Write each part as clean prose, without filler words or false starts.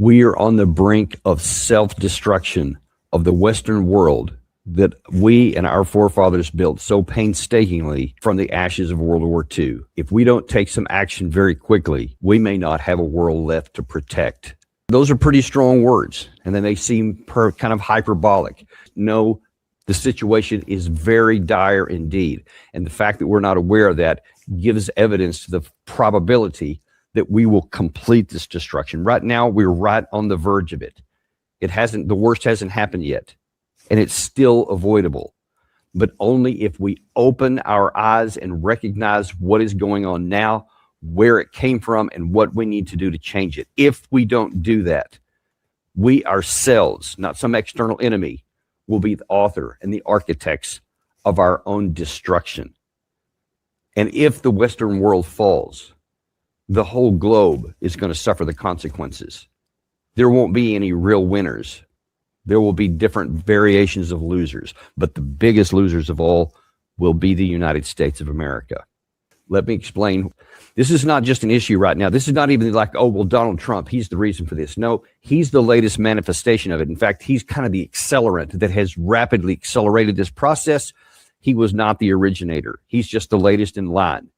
We are on the brink of self-destruction of the Western world that we and our forefathers built so painstakingly from the ashes of World War II. If we don't take some action very quickly, we may not have a world left to protect. Those are pretty strong words, and then they seem kind of hyperbolic. No, the situation is very dire indeed. And the fact that we're not aware of that gives evidence to the probability that we will complete this destruction. Right now, we're right on the verge of it. The worst hasn't happened yet, and it's still avoidable. But only if we open our eyes and recognize what is going on now, where it came from, and what we need to do to change it. If we don't do that, we ourselves, not some external enemy, will be the author and the architects of our own destruction. And if the Western world falls, the whole globe is going to suffer the consequences. There won't be any real winners. There will be different variations of losers, but the biggest losers of all will be the United States of America. Let me explain. This is not just an issue right now. This is not even like, oh, well, Donald Trump, he's the reason for this. No, he's the latest manifestation of it. In fact, he's kind of the accelerant that has rapidly accelerated this process. He was not the originator. He's just the latest in line.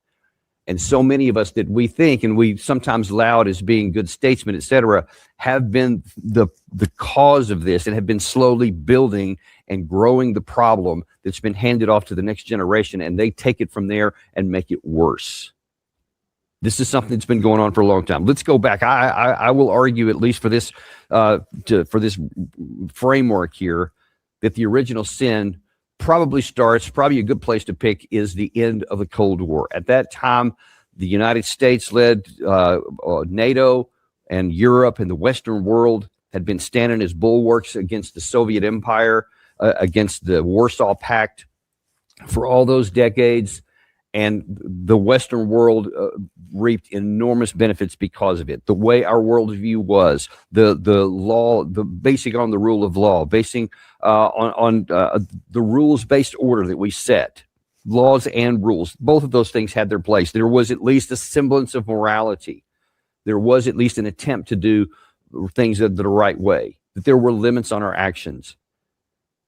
And so many of us that we think, and we sometimes laud as being good statesmen, et cetera, have been the cause of this and have been slowly building and growing the problem that's been handed off to the next generation, and they take it from there and make it worse. This is something that's been going on for a long time. Let's go back. I will argue, at least for this framework here, that the original sin probably a good place to pick is the end of the Cold War. At that time, the United States led NATO, and Europe and the Western world had been standing as bulwarks against the Soviet Empire, against the Warsaw Pact for all those decades. And the Western world reaped enormous benefits because of it. The way our worldview was, the law, the basing on the rule of law, basing on the rules-based order that we set, laws and rules. Both of those things had their place. There was at least a semblance of morality. There was at least an attempt to do things the right way, that there were limits on our actions,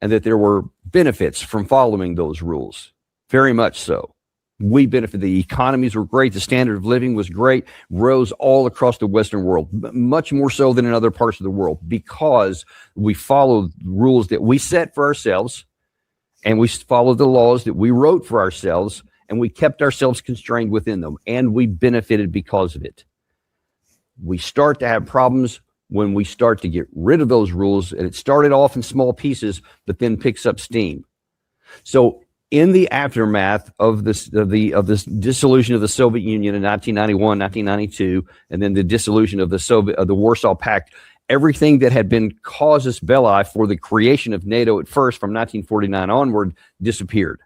and that there were benefits from following those rules. Very much so. We benefited. The economies were great. The standard of living was great, rose all across the Western world, much more so than in other parts of the world, because we followed rules that we set for ourselves, and we followed the laws that we wrote for ourselves, and we kept ourselves constrained within them, and we benefited because of it. We start to have problems when we start to get rid of those rules, and it started off in small pieces, but then picks up steam. So in the aftermath of this dissolution of the Soviet Union in 1991, 1992, and then the dissolution of the Warsaw Pact, everything that had been casus belli for the creation of NATO at first from 1949 onward disappeared.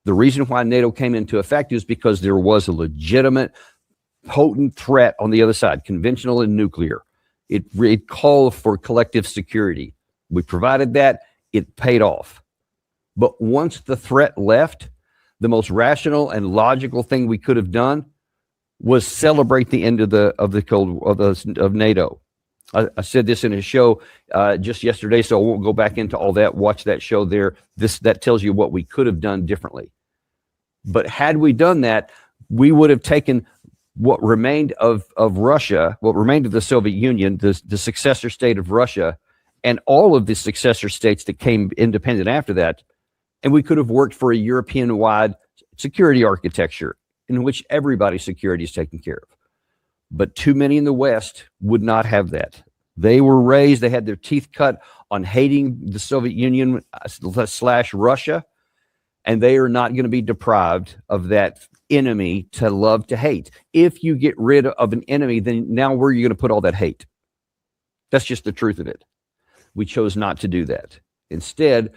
The reason why NATO came into effect is because there was a legitimate, potent threat on the other side, conventional and nuclear. It called for collective security. We provided that. It paid off. But once the threat left, the most rational and logical thing we could have done was celebrate the end of NATO. I said this in a show just yesterday, so I won't go back into all that. Watch that show there. That tells you what we could have done differently. But had we done that, we would have taken what remained of Russia, what remained of the Soviet Union, the successor state of Russia, and all of the successor states that came independent after that, and we could have worked for a European-wide security architecture in which everybody's security is taken care of. But too many in the West would not have that. They were raised, they had their teeth cut on hating the Soviet Union / Russia, and they are not going to be deprived of that enemy to love to hate. If you get rid of an enemy, then now where are you going to put all that hate? That's just the truth of it. We chose not to do that. Instead,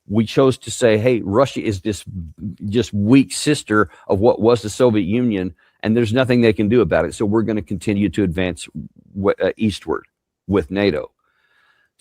we chose to say, hey, Russia is this just weak sister of what was the Soviet Union, and there's nothing they can do about it. So we're going to continue to advance eastward with NATO.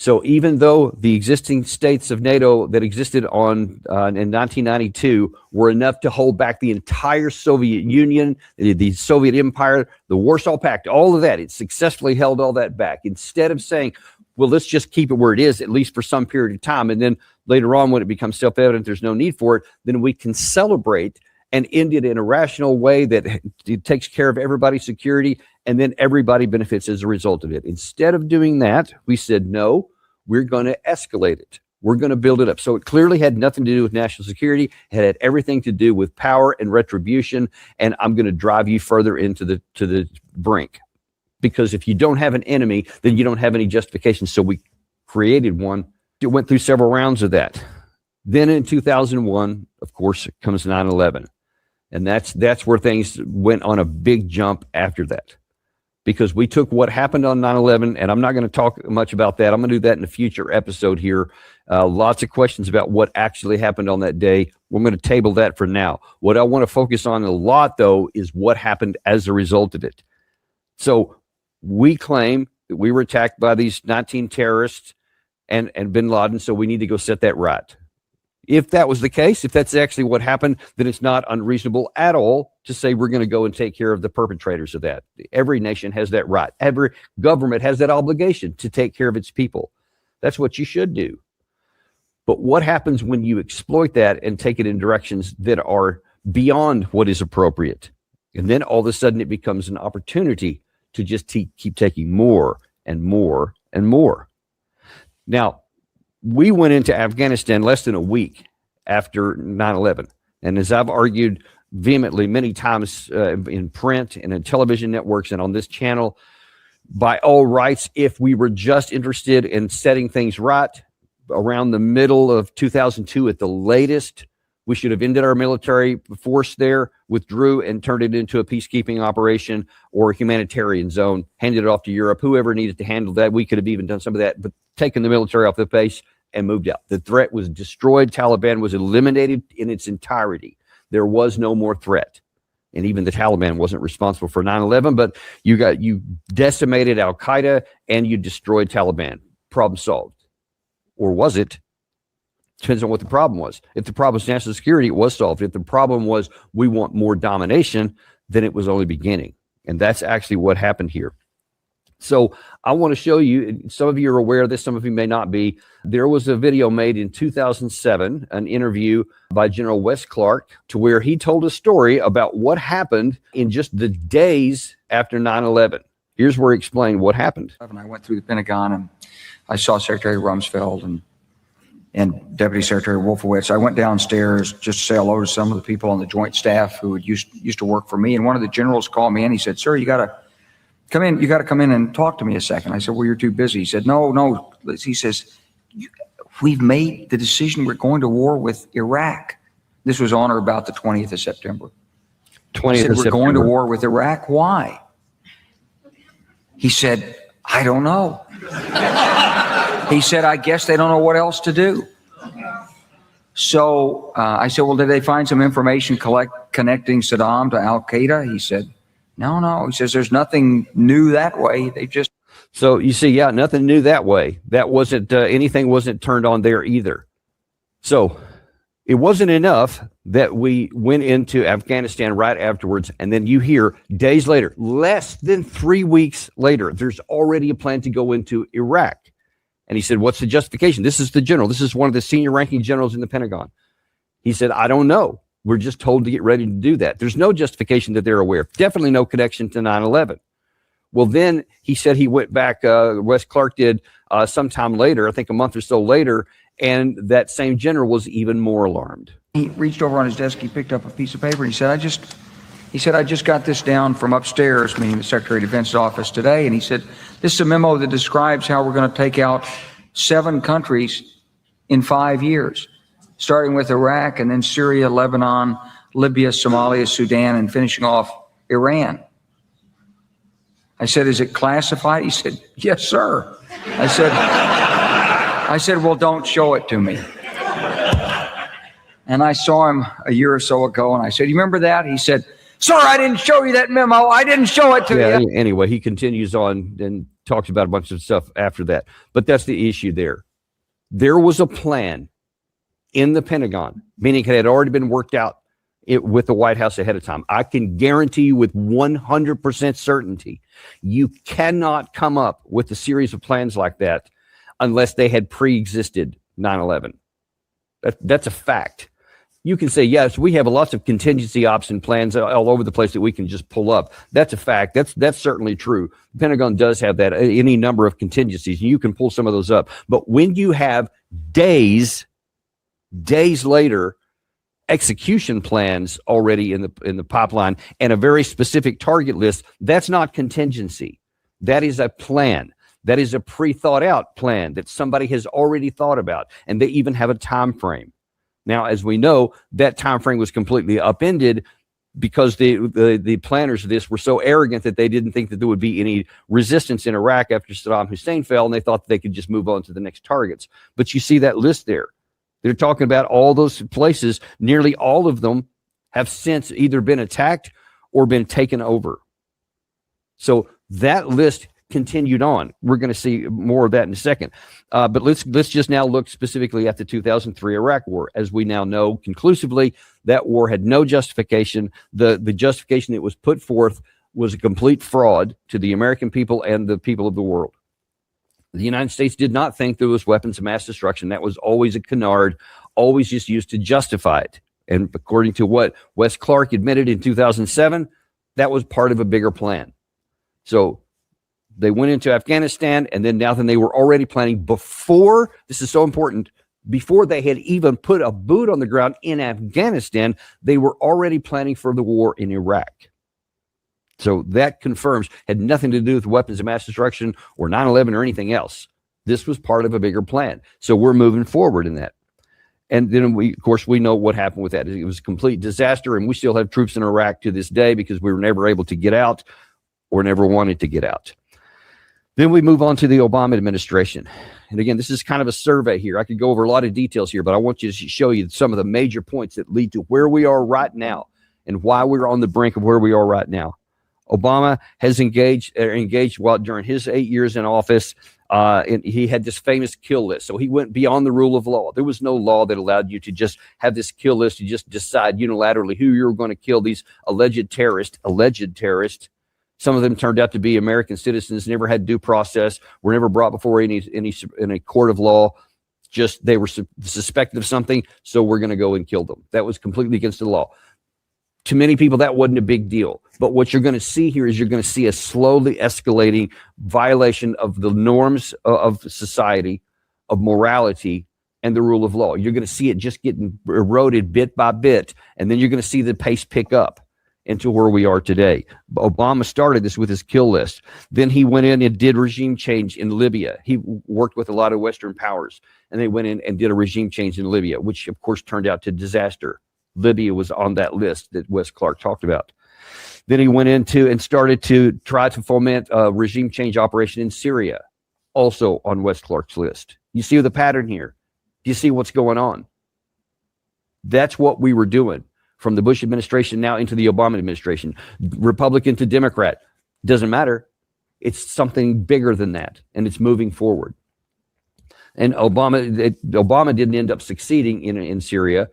So even though the existing states of NATO that existed in 1992 were enough to hold back the entire Soviet Union, the Soviet Empire, the Warsaw Pact, all of that, it successfully held all that back. Instead of saying, well, let's just keep it where it is, at least for some period of time, and then later on when it becomes self-evident there's no need for it, then we can celebrate and end it in a rational way that it takes care of everybody's security, and then everybody benefits as a result of it. Instead of doing that, we said, no, we're going to escalate it. We're going to build it up. So it clearly had nothing to do with national security. It had everything to do with power and retribution, and I'm going to drive you further into the brink. Because if you don't have an enemy, then you don't have any justification. So we created one. It went through several rounds of that. Then in 2001, of course, comes 9/11. And that's where things went on a big jump after that. Because we took what happened on 9/11, and I'm not going to talk much about that. I'm going to do that in a future episode here. Lots of questions about what actually happened on that day. We're going to table that for now. What I want to focus on a lot, though, is what happened as a result of it. So we claim that we were attacked by these 19 terrorists and bin Laden, so we need to go set that right. If that was the case, if that's actually what happened, then it's not unreasonable at all to say we're going to go and take care of the perpetrators of that. Every nation has that right. Every government has that obligation to take care of its people. That's what you should do. But what happens when you exploit that and take it in directions that are beyond what is appropriate? And then all of a sudden it becomes an opportunity to just keep taking more and more and more. Now, we went into Afghanistan less than a week after 9/11. And as I've argued vehemently many times in print and in television networks and on this channel, by all rights, if we were just interested in setting things right around the middle of 2002 at the latest, we should have ended our military force there, withdrew, and turned it into a peacekeeping operation or a humanitarian zone, handed it off to Europe, whoever needed to handle that. We could have even done some of that, but taken the military off the base and moved out. The threat was destroyed. Taliban was eliminated in its entirety. There was no more threat. And even the Taliban wasn't responsible for 9/11, but you decimated Al-Qaeda and you destroyed Taliban. Problem solved. Or was it? Depends on what the problem was. If the problem was national security, it was solved. If the problem was we want more domination, then it was only beginning. And that's actually what happened here. So I want to show you, some of you are aware of this, some of you may not be. There was a video made in 2007, an interview by General Wes Clark, to where he told a story about what happened in just the days after 9/11. Here's where he explained what happened. I went through the Pentagon and I saw Secretary Rumsfeld and Deputy Secretary Wolfowitz. I went downstairs just to say hello to some of the people on the Joint Staff who had used to work for me. And one of the generals called me and he said, "Sir, you got to come in. You got to come in and talk to me a second." I said, "Well, you're too busy." He said, No. He says, "We've made the decision. We're going to war with Iraq." This was on or about the 20th of September. 20th of September. We're going to war with Iraq. Why? He said, "I don't know." He said, "I guess they don't know what else to do." So I said, "Well, did they find some information connecting Saddam to Al-Qaeda?" He said, No. He says, "There's nothing new that way. They just..." So you see, yeah, nothing new that way. That wasn't, anything wasn't turned on there either. So it wasn't enough that we went into Afghanistan right afterwards. And then you hear days later, less than 3 weeks later, there's already a plan to go into Iraq. And he said, "What's the justification?" This is the general. This is one of the senior ranking generals in the Pentagon. He said, "I don't know. We're just told to get ready to do that." There's no justification that they're aware of. Definitely no connection to 9/11. Well, then he said he went back, Wes Clark did sometime later, I think a month or so later, and that same general was even more alarmed. He reached over on his desk, he picked up a piece of paper, and he said, I just got this down from upstairs, meaning the Secretary of Defense's office today, and he said, "This is a memo that describes how we're going to take out 7 countries in 5 years, starting with Iraq and then Syria, Lebanon, Libya, Somalia, Sudan, and finishing off Iran." I said, "Is it classified?" He said, "Yes, sir." I said, "Well, don't show it to me." And I saw him a year or so ago, and I said, "You remember that?" He said, "Sir, I didn't show you that memo. I didn't show it to you." Anyway, he continues on and talks about a bunch of stuff after that. But that's the issue there. There was a plan in the Pentagon, meaning it had already been worked out with the White House ahead of time. I can guarantee you with 100% certainty, you cannot come up with a series of plans like that unless they had pre-existed 9/11. That's a fact. You can say, yes, we have lots of contingency ops and plans all over the place that we can just pull up. That's a fact. That's certainly true. The Pentagon does have that, any number of contingencies, and you can pull some of those up. But when you have days later, execution plans already in the pipeline and a very specific target list, that's not contingency. That is a plan. That is a pre-thought out plan that somebody has already thought about, and they even have a time frame. Now, as we know, that time frame was completely upended because the planners of this were so arrogant that they didn't think that there would be any resistance in Iraq after Saddam Hussein fell, and they thought that they could just move on to the next targets. But you see that list there. They're talking about all those places. Nearly all of them have since either been attacked or been taken over. So that list continued on. We're going to see more of that in a second. But let's just now look specifically at the 2003 Iraq War. As we now know conclusively, that war had no justification. The justification that was put forth was a complete fraud to the American people and the people of the world. The United States did not think there was weapons of mass destruction. That was always a canard, always just used to justify it. And according to what Wes Clark admitted in 2007, that was part of a bigger plan. So they went into Afghanistan, and then they were already planning before, this is so important, before they had even put a boot on the ground in Afghanistan, they were already planning for the war in Iraq. So that confirms, had nothing to do with weapons of mass destruction or 9/11 or anything else. This was part of a bigger plan. So we're moving forward in that. And then we know what happened with that. It was a complete disaster, and we still have troops in Iraq to this day because we were never able to get out or never wanted to get out. Then we move on to the Obama administration. And again, this is kind of a survey here. I could go over a lot of details here, but I want you to show you some of the major points that lead to where we are right now and why we're on the brink of where we are right now. Obama has engaged during his 8 years in office. And he had this famous kill list. So he went beyond the rule of law. There was no law that allowed you to just have this kill list. You just decide unilaterally who you're going to kill, these alleged terrorists. Some of them turned out to be American citizens, never had due process, were never brought before any court of law. Just they were suspected of something, so we're going to go and kill them. That was completely against the law. To many people, that wasn't a big deal. But what you're going to see here is you're going to see a slowly escalating violation of the norms of society, of morality, and the rule of law. You're going to see it just getting eroded bit by bit, and then you're going to see the pace pick up into where we are today. Obama started this with his kill list. Then he went in and did regime change in Libya. He worked with a lot of Western powers, and they went in and did a regime change in Libya, which of course turned out to disaster. Libya was on that list that Wes Clark talked about. Then he went into and started to try to foment a regime change operation in Syria, also on Wes Clark's list. You see the pattern here? Do you see what's going on? That's what we were doing from the Bush administration now into the Obama administration. Republican to Democrat, doesn't matter. It's something bigger than that, and it's moving forward. And Obama didn't end up succeeding in Syria,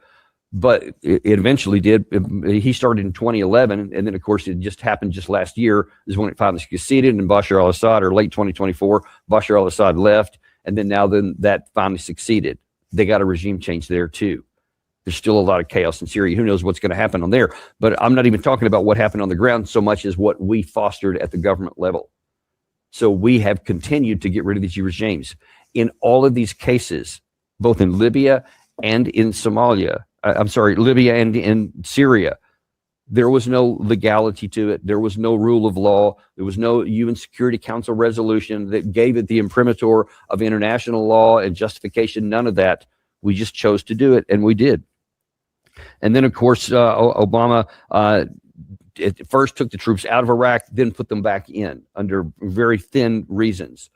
but it eventually did. He started in 2011, and then, of course, it just happened just last year is when it finally succeeded, and Bashar al-Assad, or late 2024, Bashar al-Assad left, and then that finally succeeded. They got a regime change there, too. There's still a lot of chaos in Syria. Who knows what's going to happen on there? But I'm not even talking about what happened on the ground so much as what we fostered at the government level. So we have continued to get rid of these regimes. In all of these cases, both in Libya and in Libya and in Syria, there was no legality to it. There was no rule of law. There was no UN Security Council resolution that gave it the imprimatur of international law and justification. None of that. We just chose to do it, and we did. And then, of course, Obama at first took the troops out of Iraq, then put them back in under very thin reasons.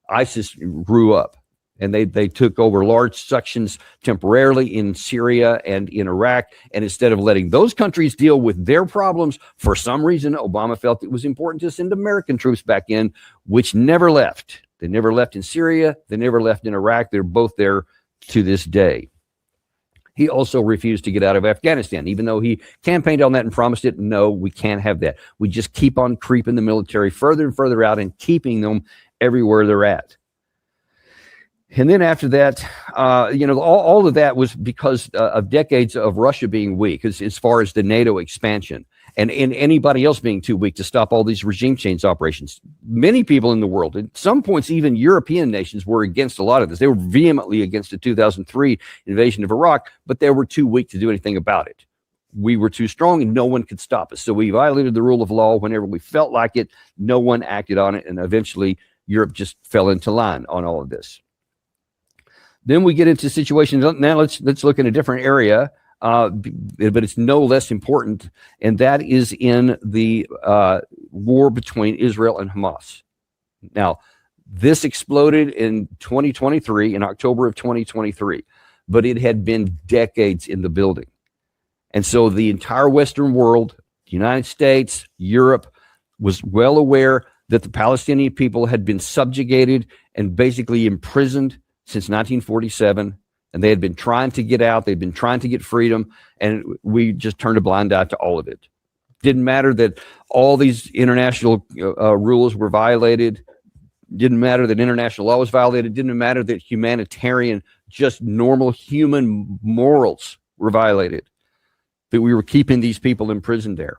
ISIS grew up, And they took over large sections temporarily in Syria and in Iraq. And instead of letting those countries deal with their problems, for some reason, Obama felt it was important to send American troops back in, which never left. They never left in Syria. They never left in Iraq. They're both there to this day. He also refused to get out of Afghanistan, even though he campaigned on that and promised it. No, we can't have that. We just keep on creeping the military further and further out and keeping them everywhere they're at. And then after that, all of that was because of decades of Russia being weak as far as the NATO expansion and anybody else being too weak to stop all these regime change operations. Many people in the world, at some points, even European nations were against a lot of this. They were vehemently against the 2003 invasion of Iraq, but they were too weak to do anything about it. We were too strong and no one could stop us. So we violated the rule of law whenever we felt like it. No one acted on it. And eventually Europe just fell into line on all of this. Then we get into situations. Now let's look in a different area, but it's no less important, and that is in the war between Israel and Hamas. Now, this exploded in 2023, in October of 2023, but it had been decades in the building. And so the entire Western world, the United States, Europe, was well aware that the Palestinian people had been subjugated and basically imprisoned since 1947, and they had been trying to get out. They'd been trying to get freedom, and we just turned a blind eye to all of it. Didn't matter that all these international rules were violated. Didn't matter that international law was violated. Didn't matter that humanitarian, just normal human morals were violated. That we were keeping these people imprisoned there,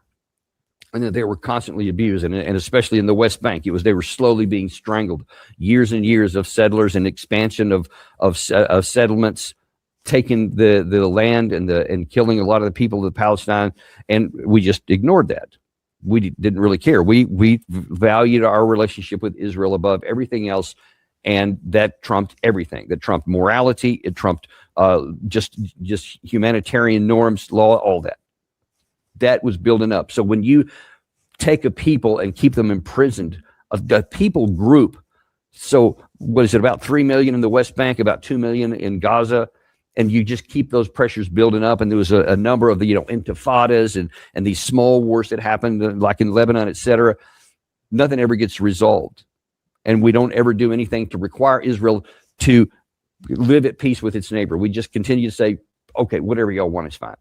and that they were constantly abused, and especially in the West Bank, they were slowly being strangled. Years and years of settlers and expansion of settlements, taking the land and killing a lot of the people of Palestine, and we just ignored that. We didn't really care. We valued our relationship with Israel above everything else, and that trumped everything. That trumped morality. It trumped just humanitarian norms, law, all that. That was building up. So when you take a people and keep them imprisoned, a people group, so what is it, about 3 million in the West Bank, about 2 million in Gaza, and you just keep those pressures building up. And there was a number of the intifadas and these small wars that happened, like in Lebanon, etc. Nothing ever gets resolved, and we don't ever do anything to require Israel to live at peace with its neighbor. We just continue to say, okay, whatever y'all want is fine.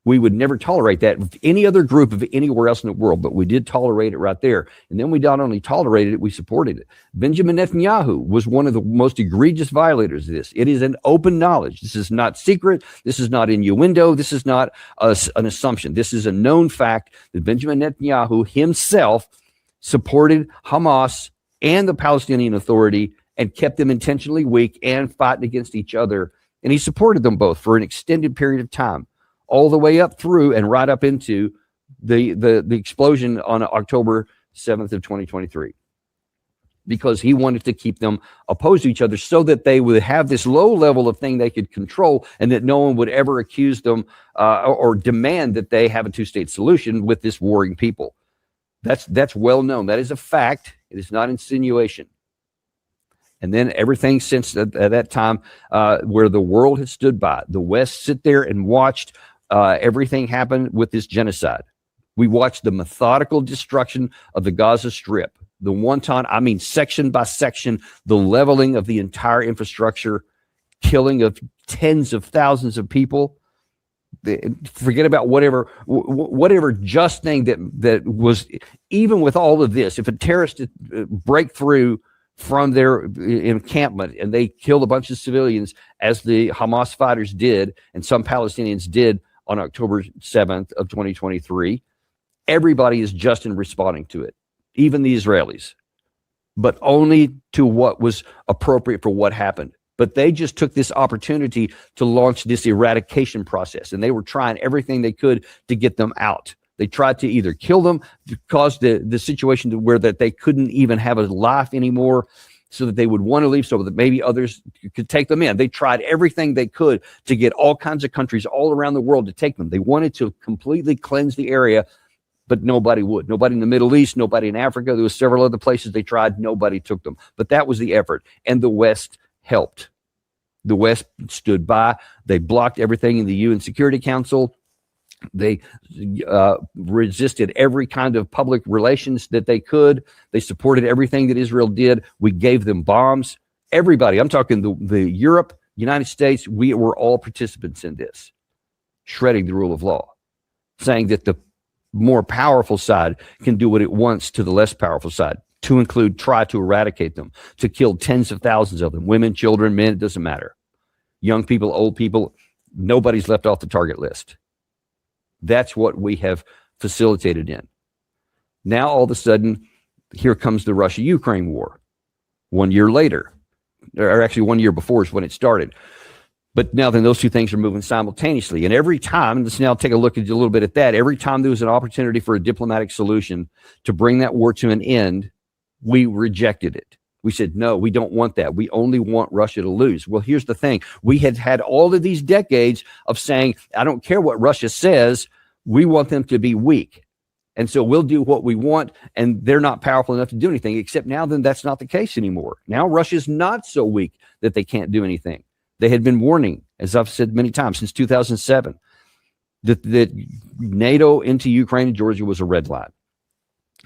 We would never tolerate that with any other group of anywhere else in the world, but we did tolerate it right there. And then we not only tolerated it, we supported it. Benjamin Netanyahu was one of the most egregious violators of this. It is an open knowledge. This is not secret. This is not innuendo. This is not an assumption. This is a known fact that Benjamin Netanyahu himself supported Hamas and the Palestinian Authority and kept them intentionally weak and fighting against each other. And he supported them both for an extended period of time, all the way up through and right up into the explosion on October 7th of 2023, because he wanted to keep them opposed to each other so that they would have this low level of thing they could control, and that no one would ever accuse them or demand that they have a two-state solution with this warring people. That's well known. That is a fact. It is not insinuation. And then everything since at that time, where the world has stood by, the West sit there and watched everything happen with this genocide. We watched the methodical destruction of the Gaza Strip, the wanton, section by section, the leveling of the entire infrastructure, killing of tens of thousands of people. Forget about whatever just thing that was, even with all of this, if a terrorist break through from their encampment and they killed a bunch of civilians, as the Hamas fighters did and some Palestinians did on October 7th of 2023, everybody is just in responding to it, even the Israelis, but only to what was appropriate for what happened. But they just took this opportunity to launch this eradication process, and they were trying everything they could to get them out. They tried to either kill them, to cause the situation to where that they couldn't even have a life anymore, so that they would want to leave, so that maybe others could take them in. They tried everything they could to get all kinds of countries all around the world to take them. They wanted to completely cleanse the area, but nobody would. Nobody in the Middle East, nobody in Africa. There was several other places they tried. Nobody took them. But that was the effort. And the West helped. The West stood by. They blocked everything in the UN Security Council. They resisted every kind of public relations that they could. They supported everything that Israel did. We gave them bombs. Everybody, I'm talking the Europe, United States, we were all participants in this, shredding the rule of law, saying that the more powerful side can do what it wants to the less powerful side, to include try to eradicate them, to kill tens of thousands of them, women, children, men, it doesn't matter. Young people, old people, nobody's left off the target list. That's what we have facilitated in. Now, all of a sudden, here comes the Russia-Ukraine war. 1 year later, or actually 1 year before is when it started. But now then those two things are moving simultaneously. And every time, let's now take a look at a little bit at that. Every time there was an opportunity for a diplomatic solution to bring that war to an end, we rejected it. We said, no, we don't want that. We only want Russia to lose. Well, here's the thing. We had had all of these decades of saying, I don't care what Russia says. We want them to be weak. And so we'll do what we want, and they're not powerful enough to do anything, except now then that's not the case anymore. Now Russia's not so weak that they can't do anything. They had been warning, as I've said many times, since 2007, that NATO into Ukraine and Georgia was a red line.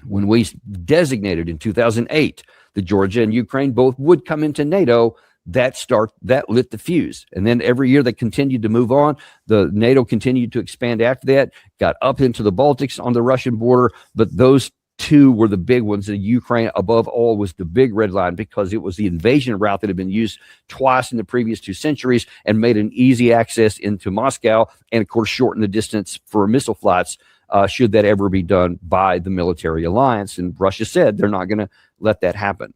When we designated in 2008 that Georgia and Ukraine both would come into NATO, that lit the fuse. And then every year they continued to move on. The NATO continued to expand after that, got up into the Baltics on the Russian border. But those two were the big ones. The Ukraine, above all, was the big red line because it was the invasion route that had been used twice in the previous 2 centuries and made an easy access into Moscow and, of course, shortened the distance for missile flights should that ever be done by the military alliance. And Russia said they're not going to let that happen.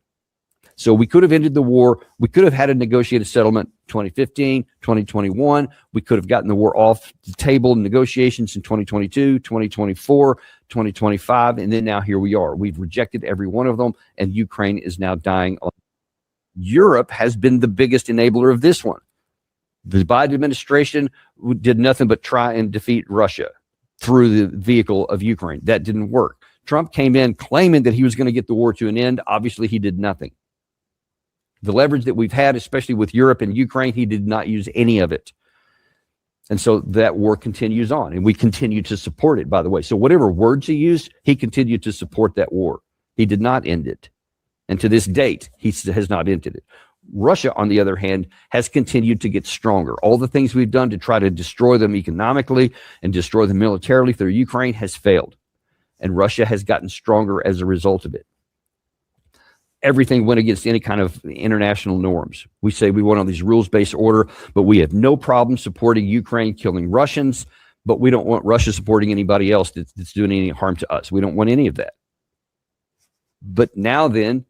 So we could have ended the war. We could have had a negotiated settlement 2015, 2021. We could have gotten the war off the table in negotiations in 2022, 2024, 2025. And then now here we are. We've rejected every one of them, and Ukraine is now dying. Europe has been the biggest enabler of this one. The Biden administration did nothing but try and defeat Russia through the vehicle of Ukraine. That didn't work. Trump came in claiming that he was going to get the war to an end. Obviously, he did nothing. The leverage that we've had, especially with Europe and Ukraine, he did not use any of it. And so that war continues on, and we continue to support it, by the way. So whatever words he used, he continued to support that war. He did not end it. And to this date, he has not ended it. Russia, on the other hand, has continued to get stronger. All the things we've done to try to destroy them economically and destroy them militarily through Ukraine has failed. And Russia has gotten stronger as a result of it. Everything went against any kind of international norms. We say we want all these rules-based order, but we have no problem supporting Ukraine killing Russians, but we don't want Russia supporting anybody else that's doing any harm to us. We don't want any of that. But now then,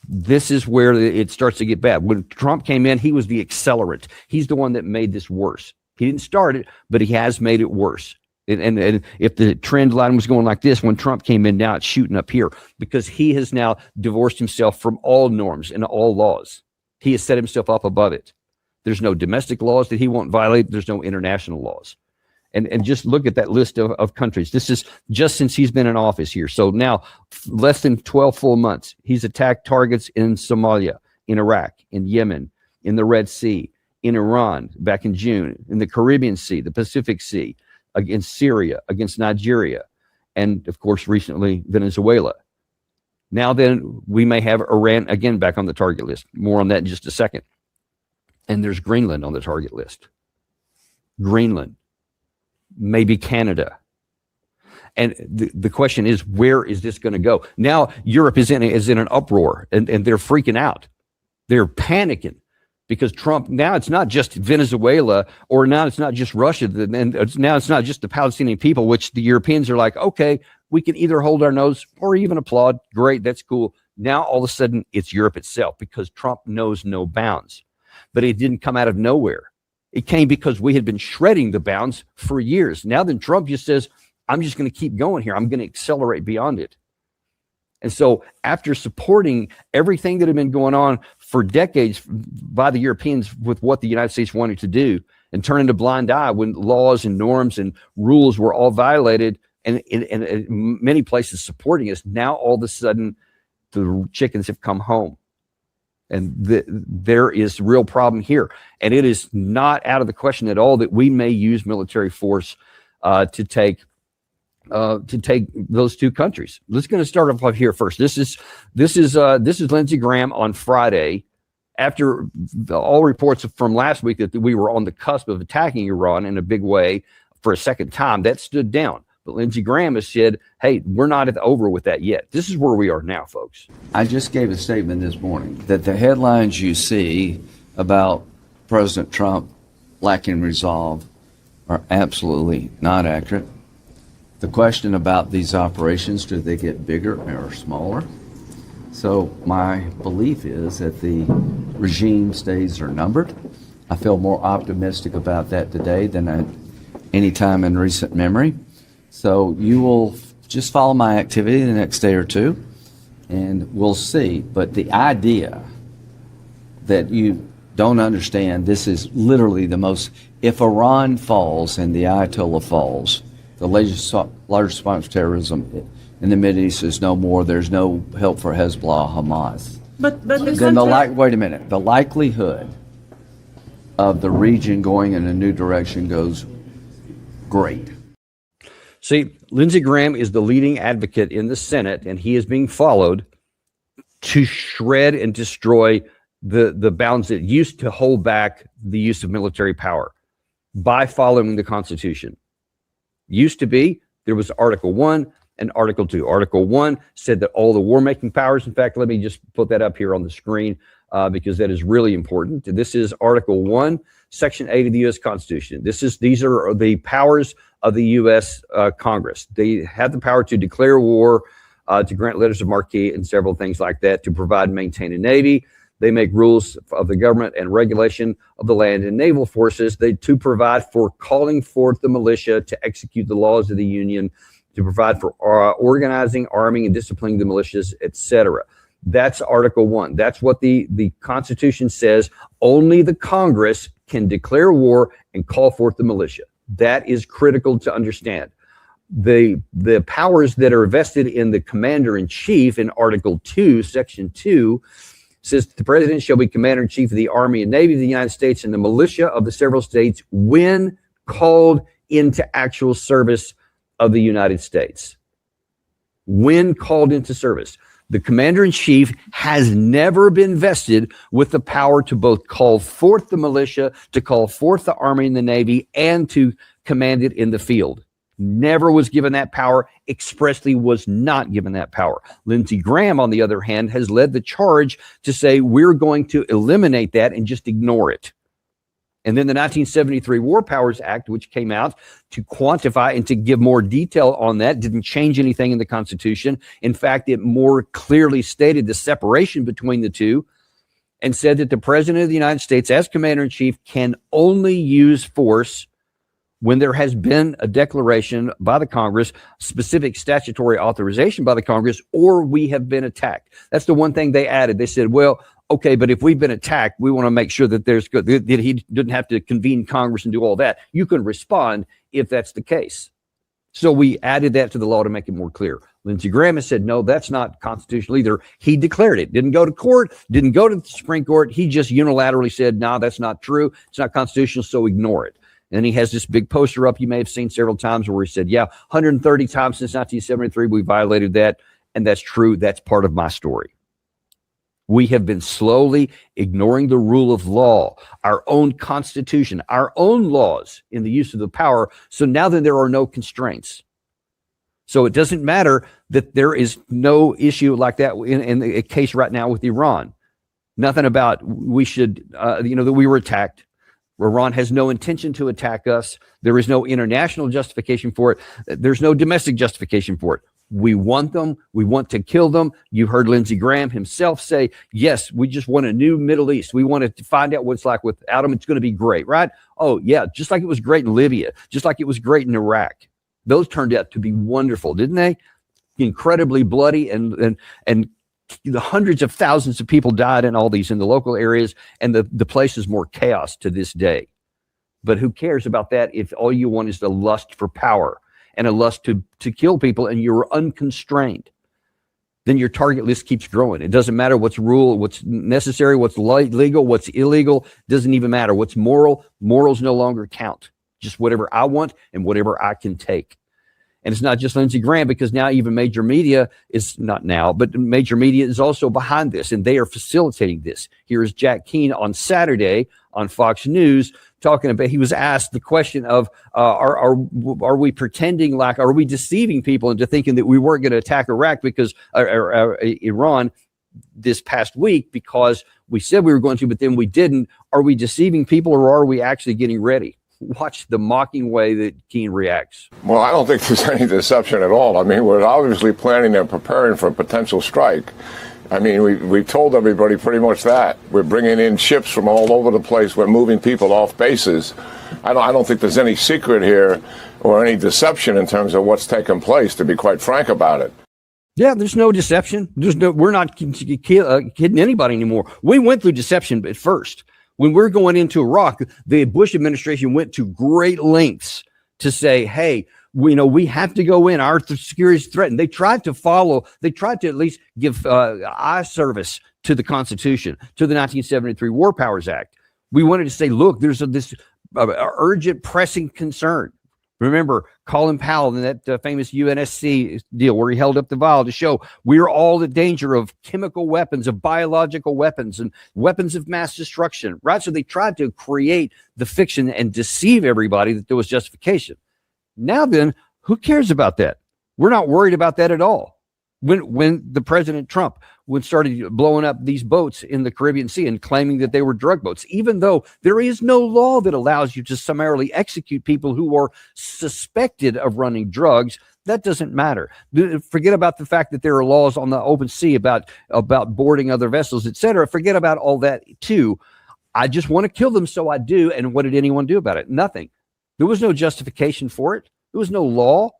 this is where it starts to get bad. When Trump came in, he was the accelerant. He's the one that made this worse. He didn't start it, but he has made it worse. And if the trend line was going like this, when Trump came in, now it's shooting up here because he has now divorced himself from all norms and all laws. He has set himself up above it. There's no domestic laws that he won't violate. There's no international laws. And just look at that list of countries. This is just since he's been in office here. So now, less than 12 full months, he's attacked targets in Somalia, in Iraq, in Yemen, in the Red Sea, in Iran back in June, in the Caribbean Sea, the Pacific Sea, against Syria, against Nigeria, and of course, recently, Venezuela. Now then, we may have Iran again back on the target list. More on that in just a second. And there's Greenland on the target list. Greenland, maybe Canada. And the question is, where is this going to go? Now, Europe is in an uproar, and they're freaking out. They're panicking. Because Trump, now it's not just Venezuela, or now it's not just Russia, and now it's not just the Palestinian people, which the Europeans are like, okay, we can either hold our nose or even applaud. Great, that's cool. Now all of a sudden it's Europe itself because Trump knows no bounds. But it didn't come out of nowhere. It came because we had been shredding the bounds for years. Now then Trump just says, I'm just going to keep going here. I'm going to accelerate beyond it. And so after supporting everything that had been going on for decades by the Europeans with what the United States wanted to do and turning a blind eye when laws and norms and rules were all violated and many places supporting us. Now all of a sudden, the chickens have come home, and there is a real problem here. And it is not out of the question at all that we may use military force to take those two countries. Let's going to start off here first. This is Lindsey Graham on Friday, after all reports from last week that we were on the cusp of attacking Iran in a big way for a second time. That stood down. But Lindsey Graham has said, hey, we're not over with that yet. This is where we are now, folks. I just gave a statement this morning that the headlines you see about President Trump lacking resolve are absolutely not accurate. The question about these operations, do they get bigger or smaller? So my belief is that the regime's days are numbered. I feel more optimistic about that today than at any time in recent memory. So you will just follow my activity the next day or two, and we'll see. But the idea that you don't understand, this is literally the most, if Iran falls and the Ayatollah falls, the largest sponsor of terrorism in the Mideast is no more. There's no help for Hezbollah, Hamas. But then wait a minute. The likelihood of the region going in a new direction goes great. See, Lindsey Graham is the leading advocate in the Senate, and he is being followed to shred and destroy the bounds that used to hold back the use of military power by following the Constitution. Used to be, there was Article 1 and Article 2. Article 1 said that all the war-making powers, in fact, let me just put that up here on the screen because that is really important. This is Article 1, Section 8 of the U.S. Constitution. These are the powers of the U.S. Congress. They have the power to declare war, to grant letters of marque, and several things like that, to provide and maintain a navy. They make rules of the government and regulation of the land and naval forces. To provide for calling forth the militia to execute the laws of the Union, to provide for organizing, arming, and disciplining the militias, etc. That's Article 1. That's what the Constitution says. Only the Congress can declare war and call forth the militia. That is critical to understand. The powers that are vested in the commander-in-chief in Article 2, Section 2, says the president shall be commander-in-chief of the Army and Navy of the United States and the militia of the several states when called into actual service of the United States. When called into service. The commander-in-chief has never been vested with the power to both call forth the militia, to call forth the Army and the Navy, and to command it in the field. Never was given that power, expressly was not given that power. Lindsey Graham, on the other hand, has led the charge to say we're going to eliminate that and just ignore it. And then the 1973 War Powers Act, which came out to quantify and to give more detail on that, didn't change anything in the Constitution. In fact, it more clearly stated the separation between the two and said that the President of the United States, as Commander-in-Chief, can only use force when there has been a declaration by the Congress, specific statutory authorization by the Congress, or we have been attacked. That's the one thing they added. They said, well, okay, but if we've been attacked, we want to make sure that that he didn't have to convene Congress and do all that. You can respond if that's the case. So we added that to the law to make it more clear. Lindsey Graham has said, no, that's not constitutional either. He declared it. Didn't go to court, didn't go to the Supreme Court. He just unilaterally said, no, that's not true. It's not constitutional, so ignore it. And he has this big poster up you may have seen several times where he said, yeah, 130 times since 1973, we violated that. And that's true. That's part of my story. We have been slowly ignoring the rule of law, our own Constitution, our own laws in the use of the power. So now that there are no constraints. So it doesn't matter that there is no issue like that in the case right now with Iran. Nothing about we should, that we were attacked. Iran has no intention to attack us. There is no international justification for it. There's no domestic justification for it. We want them. We want to kill them. You heard Lindsey Graham himself say, yes, we just want a new Middle East. We want to find out what it's like without them. It's going to be great, right? Oh, yeah, just like it was great in Libya, just like it was great in Iraq. Those turned out to be wonderful, didn't they? Incredibly bloody, and the hundreds of thousands of people died in all these in the local areas, and the place is more chaos to this day. But who cares about that if all you want is the lust for power? and a lust to kill people, and you're unconstrained, then your target list keeps growing. It doesn't matter what's what's necessary, what's legal, what's illegal, doesn't even matter. What's moral, morals no longer count. Just whatever I want and whatever I can take. And it's not just Lindsey Graham, because now even major media is not now, but major media is also behind this, and they are facilitating this. Here's Jack Keane on Saturday on Fox News talking about, he was asked the question of, are we pretending like, are we deceiving people into thinking that we weren't going to attack Iraq because, Iran this past week because we said we were going to, but then we didn't. Are we deceiving people, or are we actually getting ready? Watch the mocking way that Keane reacts. Well, I don't think there's any deception at all. I mean, we're obviously planning and preparing for a potential strike. I mean, we told everybody pretty much that. We're bringing in ships from all over the place. We're moving people off bases. I don't think there's any secret here or any deception in terms of what's taking place, to be quite frank about it. Yeah, there's no deception. We're not kidding anybody anymore. We went through deception at first. When we're going into Iraq, the Bush administration went to great lengths to say, hey, we have to go in. Our security is threatened. They tried to at least give eye service to the Constitution, to the 1973 War Powers Act. We wanted to say, look, there's this urgent, pressing concern. Remember Colin Powell and that famous UNSC deal where he held up the vial to show we're all in danger of chemical weapons, of biological weapons, and weapons of mass destruction, right? So they tried to create the fiction and deceive everybody that there was justification. Now then, who cares about that? We're not worried about that at all. When the President Trump started blowing up these boats in the Caribbean Sea and claiming that they were drug boats, even though there is no law that allows you to summarily execute people who are suspected of running drugs, that doesn't matter. Forget about the fact that there are laws on the open sea about boarding other vessels, etc. Forget about all that too. I just want to kill them, so I do. And what did anyone do about it? Nothing. There was no justification for it. There was no law.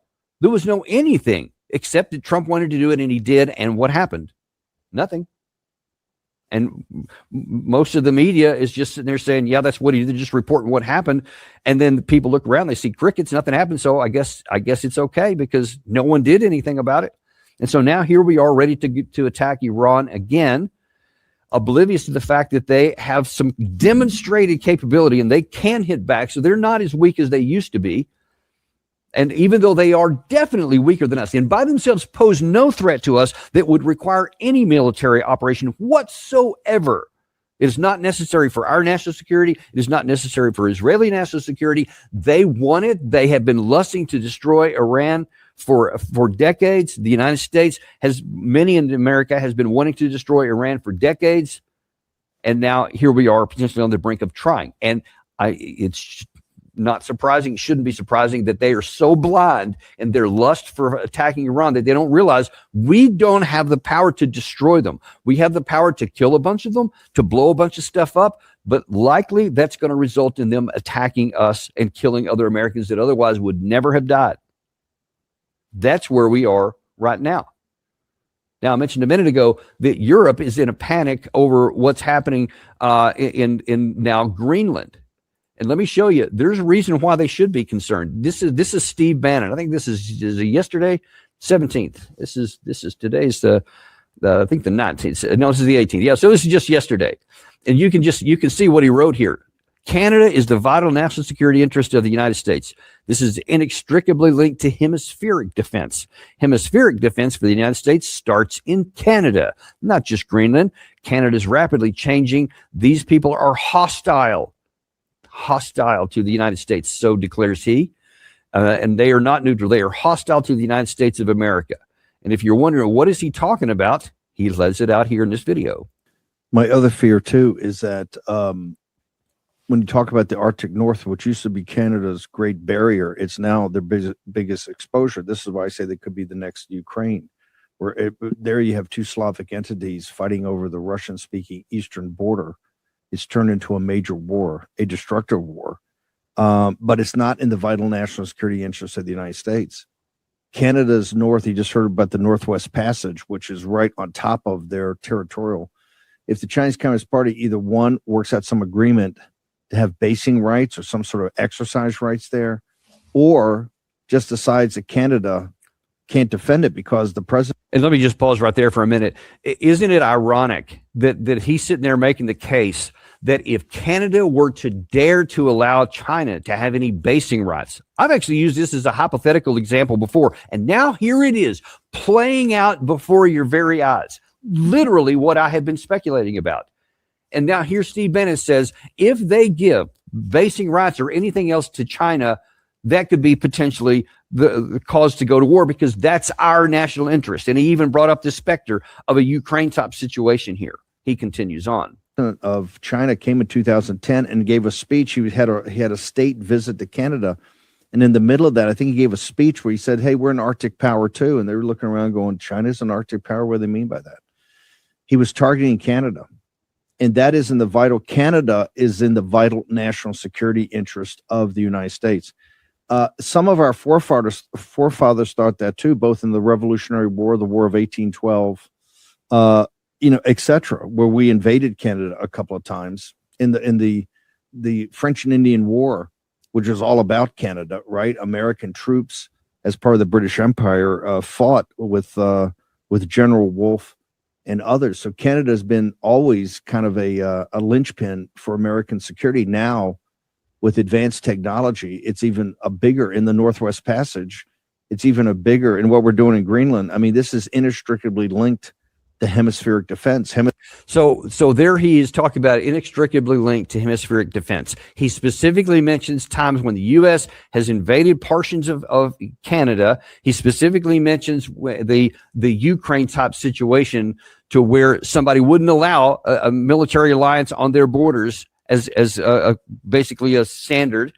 There was no anything. Except that Trump wanted to do it, and he did. And what happened? Nothing. And most of the media is just sitting there saying, yeah, that's what he did, just reporting what happened. And then people look around, they see crickets, nothing happened. So I guess it's okay because no one did anything about it. And so now here we are ready to attack Iran again, oblivious to the fact that they have some demonstrated capability and they can hit back. So they're not as weak as they used to be. And even though they are definitely weaker than us and by themselves pose no threat to us that would require any military operation whatsoever, it is not necessary for our national security. It is not necessary for Israeli national security. They want it. They have been lusting to destroy Iran for decades. The United States many in America has been wanting to destroy Iran for decades. And now here we are potentially on the brink of trying. And it's not surprising, shouldn't be surprising that they are so blind in their lust for attacking Iran that they don't realize we don't have the power to destroy them. We have the power to kill a bunch of them, to blow a bunch of stuff up, but likely that's going to result in them attacking us and killing other Americans that otherwise would never have died. That's where we are right now. Now, I mentioned a minute ago that Europe is in a panic over what's happening in now Greenland. And let me show you, there's a reason why they should be concerned. This is Steve Bannon. I think this is yesterday, 17th. This is today's I think the 19th. No, this is the 18th. Yeah, so this is just yesterday. And you can see what he wrote here. Canada is the vital national security interest of the United States. This is inextricably linked to hemispheric defense. Hemispheric defense for the United States starts in Canada, not just Greenland. Canada is rapidly changing. These people are hostile to the United States, so declares he. And they are not neutral. They are hostile to the United States of America. And if you're wondering, what is he talking about? He lays it out here in this video. My other fear, too, is that when you talk about the Arctic North, which used to be Canada's Great Barrier, it's now their biggest exposure. This is why I say they could be the next Ukraine, where there you have two Slavic entities fighting over the Russian-speaking eastern border. It's turned into a major war, a destructive war, but it's not in the vital national security interests of the United States. Canada's north, you just heard about the Northwest Passage, which is right on top of their territorial. If the Chinese Communist Party either one works out some agreement to have basing rights or some sort of exercise rights there, or just decides that Canada can't defend it because the president. And let me just pause right there for a minute. Isn't it ironic that he's sitting there making the case that if Canada were to dare to allow China to have any basing rights? I've actually used this as a hypothetical example before, and now here it is playing out before your very eyes. Literally what I have been speculating about. And now here Steve Bennett says, if they give basing rights or anything else to China, that could be potentially the cause to go to war, because that's our national interest. And he even brought up the specter of a Ukraine type situation here. He continues on. Of China came in 2010 and gave a speech. He had a state visit to Canada. And in the middle of that, I think he gave a speech where he said, hey, we're an Arctic power too. And they were looking around going, China's an Arctic power? What do they mean by that? He was targeting Canada. And that is in the vital, Canada is in the vital national security interest of the United States. Some of our forefathers thought that too, both in the Revolutionary War, the War of 1812, et cetera, where we invaded Canada a couple of times in the French and Indian War, which was all about Canada, right? American troops as part of the British Empire fought with General Wolfe and others. So Canada has been always kind of a linchpin for American security. Now, with advanced technology, it's even a bigger in the Northwest Passage. It's even a bigger in what we're doing in Greenland. I mean, this is inextricably linked to hemispheric defense. So there he is talking about inextricably linked to hemispheric defense. He specifically mentions times when the U.S. has invaded portions of Canada. He specifically mentions the Ukraine type situation, to where somebody wouldn't allow a military alliance on their borders as basically a standard.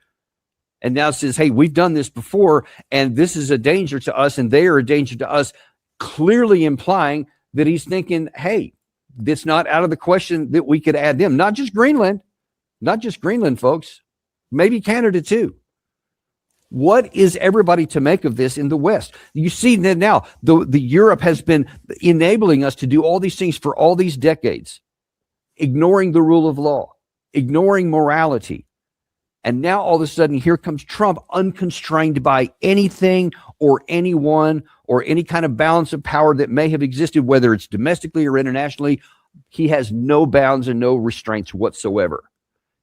And now says, hey, we've done this before, and this is a danger to us, and they are a danger to us, clearly implying that he's thinking, hey, it's not out of the question that we could add them. Not just Greenland, folks, maybe Canada too. What is everybody to make of this in the West? You see that now the Europe has been enabling us to do all these things for all these decades, ignoring the rule of law, ignoring morality. And now all of a sudden, here comes Trump, unconstrained by anything or anyone or any kind of balance of power that may have existed, whether it's domestically or internationally. He has no bounds and no restraints whatsoever.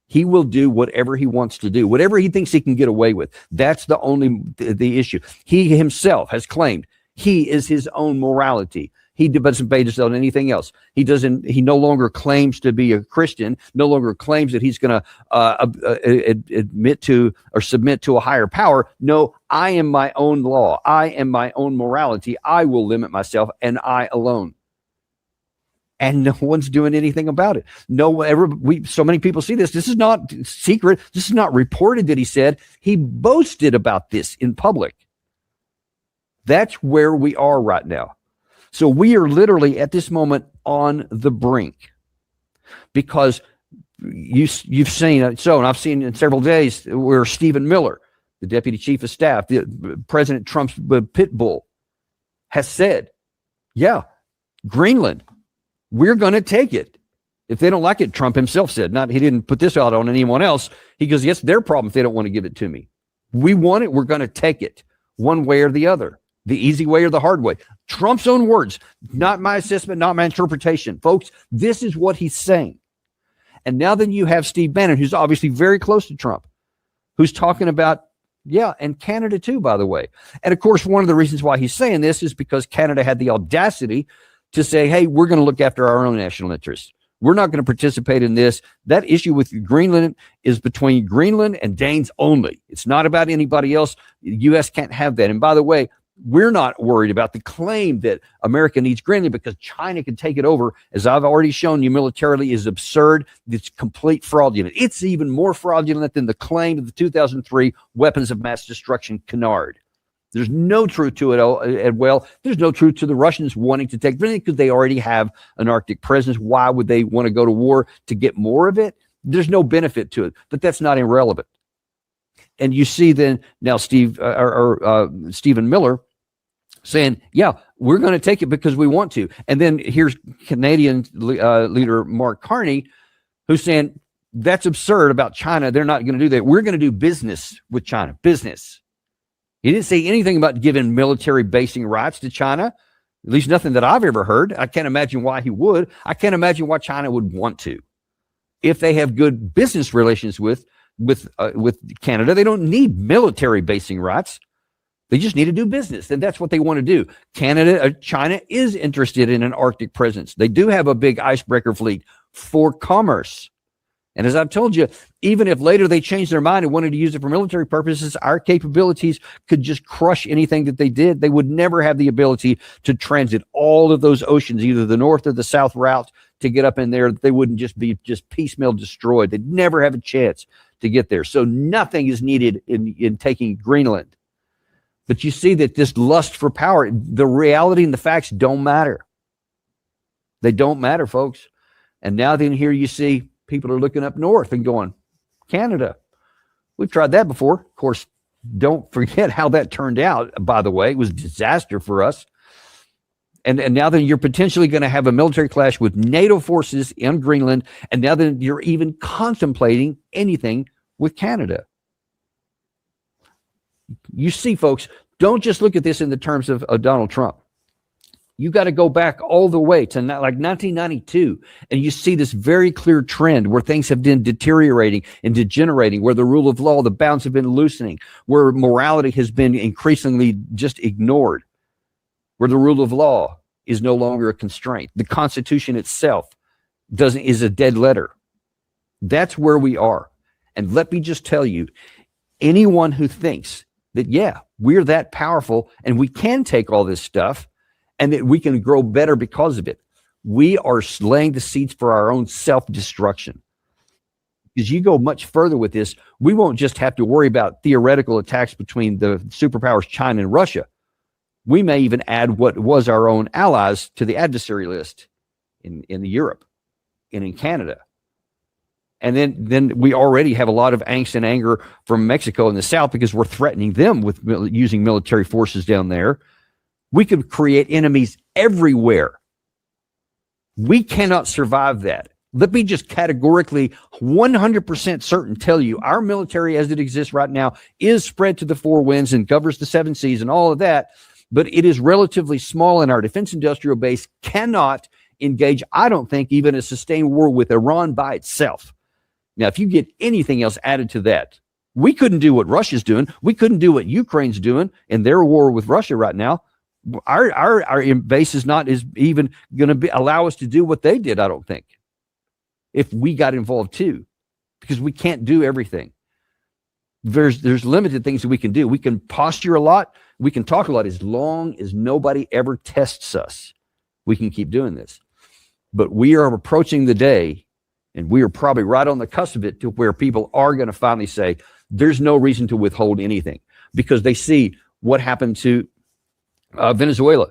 He will do whatever he wants to do, whatever he thinks he can get away with. That's the issue. He himself has claimed he is his own morality. He doesn't base on anything else. He no longer claims to be a Christian, no longer claims that he's going to admit to or submit to a higher power. No, I am my own law. I am my own morality. I will limit myself, and I alone. And no one's doing anything about it. So many people see this. This is not secret. This is not reported that he said. He boasted about this in public. That's where we are right now. So we are literally at this moment on the brink, because you've seen it. So, and I've seen in several days where Stephen Miller, the deputy chief of staff, President Trump's pit bull, has said, yeah, Greenland, we're going to take it. If they don't like it, Trump himself said, he didn't put this out on anyone else. He goes, yes, their problem if they don't want to give it to me. We want it. We're going to take it one way or the other, the easy way or the hard way. Trump's own words, not my assessment, not my interpretation. Folks, this is what he's saying. And now then you have Steve Bannon, who's obviously very close to Trump, who's talking about, yeah, and Canada too, by the way. And of course, one of the reasons why he's saying this is because Canada had the audacity to say, hey, we're going to look after our own national interests. We're not going to participate in this. That issue with Greenland is between Greenland and Danes only. It's not about anybody else. The U.S. can't have that. And by the way, we're not worried about the claim that America needs Greenland because China can take it over, as I've already shown you militarily, is absurd. It's complete fraudulent. It's even more fraudulent than the claim of the 2003 weapons of mass destruction canard. There's no truth to it. Well, there's no truth to the Russians wanting to take Greenland because they already have an Arctic presence. Why would they want to go to war to get more of it? There's no benefit to it, but that's not irrelevant. And you see then now Stephen Miller saying, yeah, we're going to take it because we want to. And then here's Canadian leader Mark Carney, who's saying that's absurd about China. They're not going to do that. We're going to do business with China. Business. He didn't say anything about giving military basing rights to China, at least nothing that I've ever heard. I can't imagine why he would. I can't imagine why China would want to. If they have good business relations with Canada, they don't need military basing rights. They just need to do business, and that's what they want to do. China is interested in an Arctic presence. They do have a big icebreaker fleet for commerce. And as I've told you, even if later they changed their mind and wanted to use it for military purposes, our capabilities could just crush anything that they did. They would never have the ability to transit all of those oceans, either the north or the south route, to get up in there. They wouldn't just be piecemeal destroyed. They'd never have a chance to get there. So nothing is needed in taking Greenland. But you see that this lust for power, the reality and the facts don't matter. They don't matter, folks. And now then here you see people are looking up north and going, Canada. We've tried that before. Of course, don't forget how that turned out, by the way. It was a disaster for us. And now then you're potentially going to have a military clash with NATO forces in Greenland. And now then you're even contemplating anything with Canada. You see, folks, don't just look at this in the terms of Donald Trump. You got to go back all the way to like 1992, and you see this very clear trend where things have been deteriorating and degenerating, where the rule of law, the bounds have been loosening, where morality has been increasingly just ignored, where the rule of law is no longer a constraint. The Constitution itself is a dead letter. That's where we are. And let me just tell you, anyone who thinks that, yeah, we're that powerful and we can take all this stuff and that we can grow better because of it, we are laying the seeds for our own self-destruction. Because you go much further with this, we won't just have to worry about theoretical attacks between the superpowers China and Russia. We may even add what was our own allies to the adversary list in Europe and in Canada. And then we already have a lot of angst and anger from Mexico in the south because we're threatening them with using military forces down there. We could create enemies everywhere. We cannot survive that. Let me just categorically 100% certain tell you our military as it exists right now is spread to the four winds and covers the seven seas and all of that, but it is relatively small, and our defense industrial base cannot engage, I don't think, even a sustained war with Iran by itself. Now, if you get anything else added to that, we couldn't do what Russia's doing. We couldn't do what Ukraine's doing in their war with Russia right now. Our base is even going to allow us to do what they did, I don't think, if we got involved too, because we can't do everything. There's limited things that we can do. We can posture a lot. We can talk a lot. As long as nobody ever tests us, we can keep doing this. But we are approaching the day, and we are probably right on the cusp of it, to where people are going to finally say, there's no reason to withhold anything, because they see what happened to Venezuela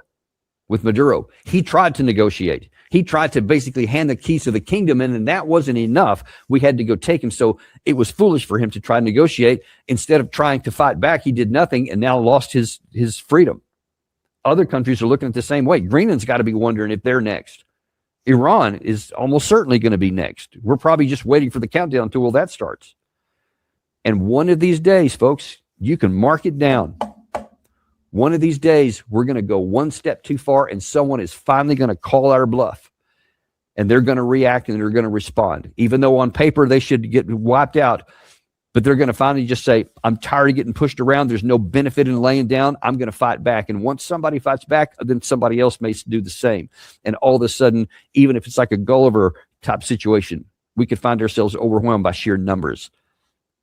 with Maduro. He tried to negotiate. He tried to basically hand the keys to the kingdom in, and that wasn't enough. We had to go take him. So it was foolish for him to try to negotiate. Instead of trying to fight back, he did nothing and now lost his freedom. Other countries are looking at the same way. Greenland's got to be wondering if they're next. Iran is almost certainly going to be next. We're probably just waiting for the countdown until that starts. And one of these days, folks, you can mark it down. One of these days, we're going to go one step too far, and someone is finally going to call our bluff. And they're going to react and they're going to respond. Even though on paper they should get wiped out, but they're going to finally just say, I'm tired of getting pushed around. There's no benefit in laying down. I'm going to fight back. And once somebody fights back, then somebody else may do the same. And all of a sudden, even if it's like a Gulliver type situation, we could find ourselves overwhelmed by sheer numbers.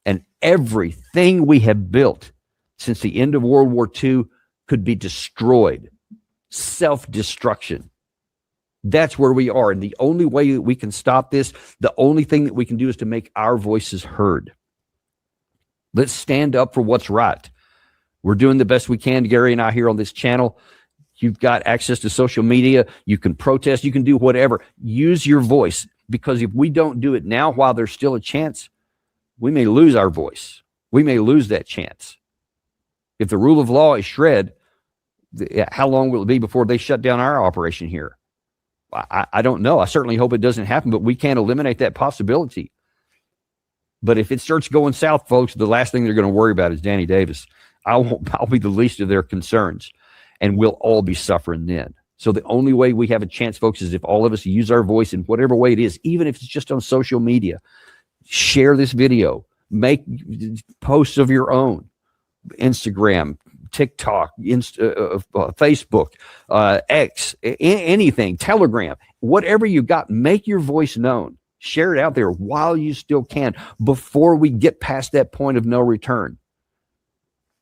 And everything we have built since the end of World War II could be destroyed. Self-destruction. That's where we are. And the only way that we can stop this, the only thing that we can do is to make our voices heard. Let's stand up for what's right. We're doing the best we can, Gary and I, here on this channel. You've got access to social media. You can protest. You can do whatever. Use your voice, because if we don't do it now while there's still a chance, we may lose our voice. We may lose that chance. If the rule of law is shred, how long will it be before they shut down our operation here? I don't know. I certainly hope it doesn't happen, but we can't eliminate that possibility. But if it starts going south, folks, the last thing they're going to worry about is Danny Davis. I'll be the least of their concerns, and we'll all be suffering then. So the only way we have a chance, folks, is if all of us use our voice in whatever way it is, even if it's just on social media. Share this video, make posts of your own, Instagram, TikTok, Facebook, X, anything, Telegram, whatever you got, make your voice known. Share it out there while you still can, before we get past that point of no return.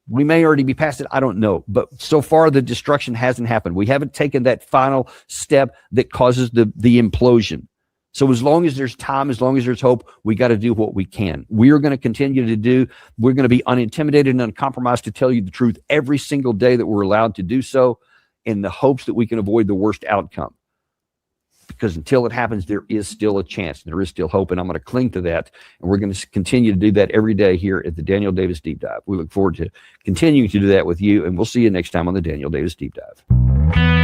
We may already be past it. I don't know. But so far, the destruction hasn't happened. We haven't taken that final step that causes the implosion. So as long as there's time, as long as there's hope, we got to do what we can. We're going to continue to do. We're going to be unintimidated and uncompromised to tell you the truth every single day that we're allowed to do so, in the hopes that we can avoid the worst outcome. Because until it happens, there is still a chance. There is still hope, and I'm going to cling to that. And we're going to continue to do that every day here at the Daniel Davis Deep Dive. We look forward to continuing to do that with you, and we'll see you next time on the Daniel Davis Deep Dive.